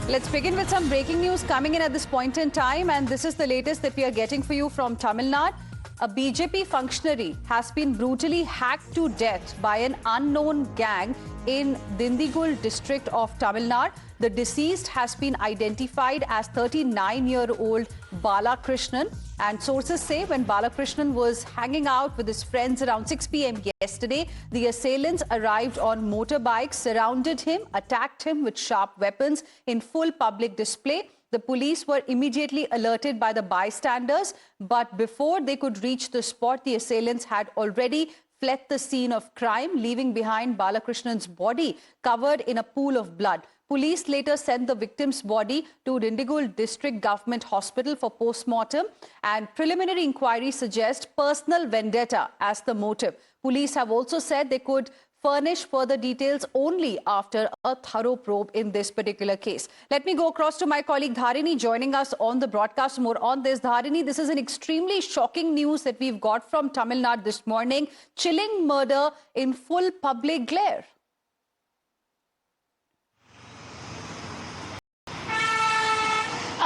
Let's begin with some breaking news coming in at this point in time, and this is the latest that we are getting for you from Tamil Nadu. A BJP functionary has been brutally hacked to death by an unknown gang in Dindigul district of Tamil Nadu. The deceased has been identified as 39-year-old Balakrishnan, and sources say when Balakrishnan was hanging out with his friends around 6 p.m. yesterday, the assailants arrived on motorbikes, surrounded him, attacked him with sharp weapons in full public display. The police were immediately alerted by the bystanders, but before they could reach the spot, the assailants had already fled the scene of crime, leaving behind Balakrishnan's body covered in a pool of blood. Police later sent the victim's body to Dindigul District Government Hospital for post-mortem, and preliminary inquiry suggests personal vendetta as the motive. Police have also said they could furnish further details only after a thorough probe in this particular case. Let me go across to my colleague Dharini joining us on the broadcast. More on this. Dharini, this is an extremely shocking news that we've got from Tamil Nadu this morning. Chilling murder in full public glare.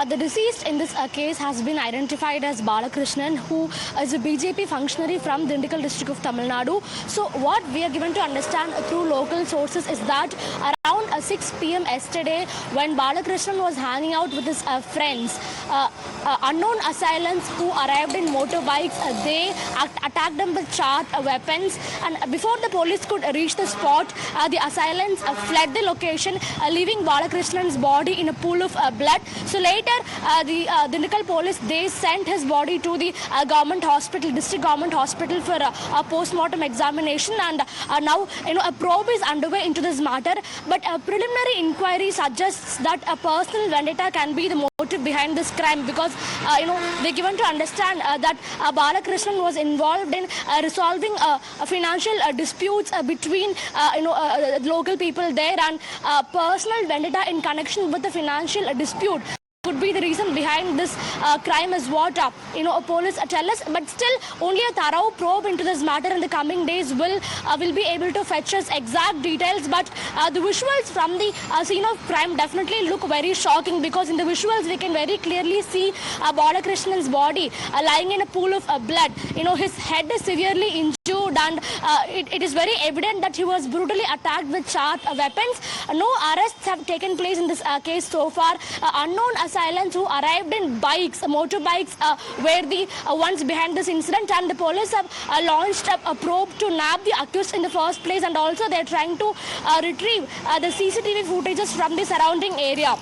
The deceased in this case has been identified as Balakrishnan, who is a BJP functionary from Dindigul district of Tamil Nadu. So what we are given to understand through local sources is that around 6 p.m. yesterday, when Balakrishnan was hanging out with his friends, unknown assailants who arrived in motorbikes, they attacked them with sharp weapons, and before the police could reach the spot, the assailants fled the location, leaving Balakrishnan's body in a pool of blood. So later, the Dindigul police, they sent his body to the government hospital, district government hospital, for a post-mortem examination, and now a probe is underway into this matter. But a preliminary inquiry suggests that a personal vendetta can be the motive behind this crime, because they're given to understand that Balakrishnan was involved in resolving financial disputes between local people there, and personal vendetta in connection with the financial dispute could be the reason behind this crime, is what police tell us. But still, only a thorough probe into this matter in the coming days will be able to fetch us exact details. But the visuals from the scene of crime definitely look very shocking, because in the visuals we can very clearly see Balakrishnan's body lying in a pool of blood. His head is severely injured, and it is very evident that he was brutally attacked with sharp weapons. No arrests have taken place in this case so far. Unknown assailants who arrived in motorbikes, were the ones behind this incident, and the police have launched a probe to nab the accused in the first place, and also they're trying to retrieve the CCTV footages from the surrounding area.